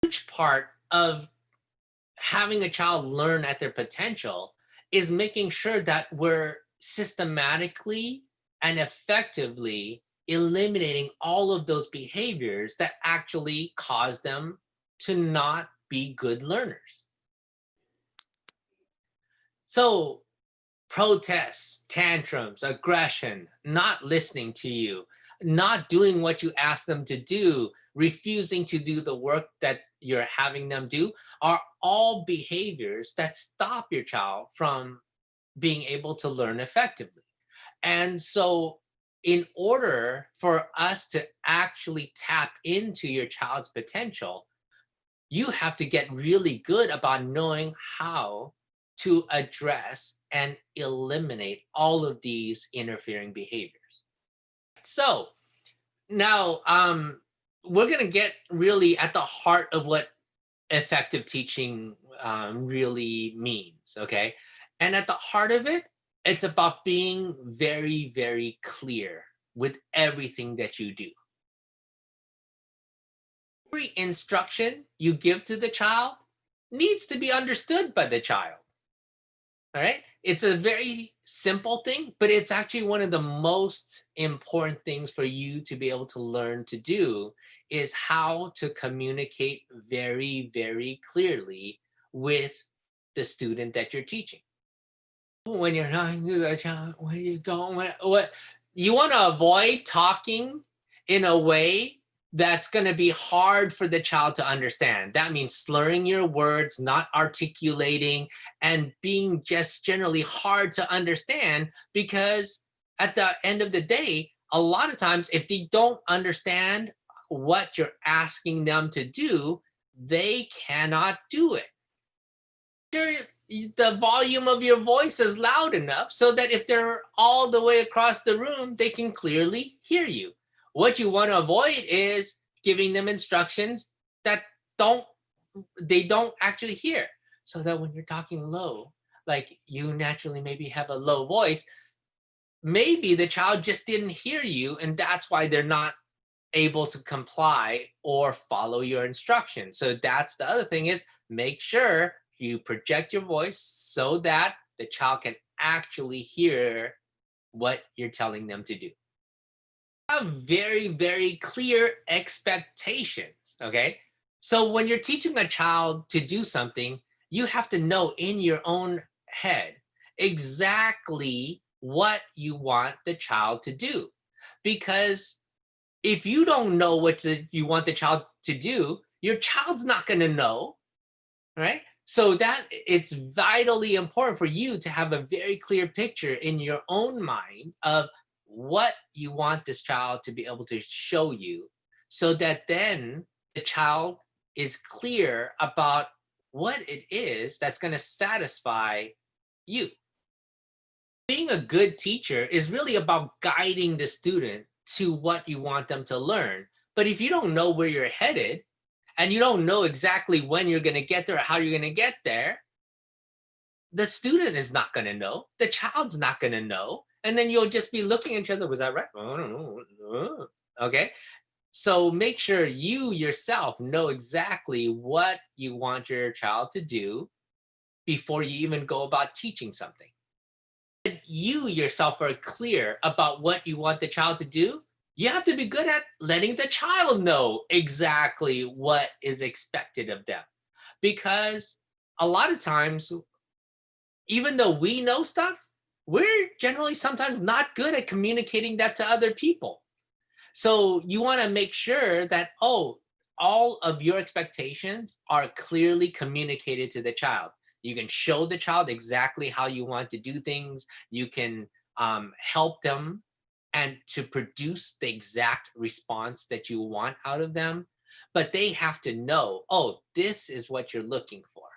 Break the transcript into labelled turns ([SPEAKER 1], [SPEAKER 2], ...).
[SPEAKER 1] Huge part of having a child learn at their potential is making sure that we're systematically and effectively eliminating all of those behaviors that actually cause them to not be good learners. So, protests, tantrums, aggression, not listening to you, not doing what you ask them to do, refusing to do the work that you're having them do are all behaviors that stop your child from being able to learn effectively. And so, in order for us to actually tap into your child's potential, you have to get really good about knowing how to address and eliminate all of these interfering behaviors. So now we're going to get really at the heart of what effective teaching really means, okay? And at the heart of it, it's about being very, very clear with everything that you do. Every instruction you give to the child needs to be understood by the child. All right? It's a very simple thing, but it's actually one of the most important things for you to be able to learn to do is how to communicate very, very clearly with the student that you're teaching. When you're talking to the child, when you don't want what you want to avoid talking in a way that's going to be hard for the child to understand. That means slurring your words, not articulating, and being just generally hard to understand because at the end of the day, a lot of times if they don't understand what you're asking them to do, they cannot do it. The volume of your voice is loud enough so that if they're all the way across the room, they can clearly hear you. What you want to avoid is giving them instructions that they don't actually hear. So that when you're talking low, like you naturally maybe have a low voice, maybe the child just didn't hear you and that's why they're not able to comply or follow your instructions. So that's the other thing is make sure you project your voice so that the child can actually hear what you're telling them to do. Have very, very clear expectations, okay? So when you're teaching a child to do something, you have to know in your own head exactly what you want the child to do. Because if you don't know what you want the child to do, your child's not going to know, right? So that it's vitally important for you to have a very clear picture in your own mind of what you want this child to be able to show you so that then the child is clear about what it is that's going to satisfy you. Being a good teacher is really about guiding the student to what you want them to learn. But if you don't know where you're headed and you don't know exactly when you're going to get there or how you're going to get there, the student is not going to know. The child's not going to know. And then you'll just be looking at each other. Was that right? I don't know. Okay. So make sure you yourself know exactly what you want your child to do before you even go about teaching something. If you yourself are clear about what you want the child to do, you have to be good at letting the child know exactly what is expected of them. Because a lot of times, even though we know stuff, we're generally sometimes not good at communicating that to other people. So you want to make sure that, all of your expectations are clearly communicated to the child. You can show the child exactly how you want to do things. You can help them and to produce the exact response that you want out of them. But they have to know, this is what you're looking for.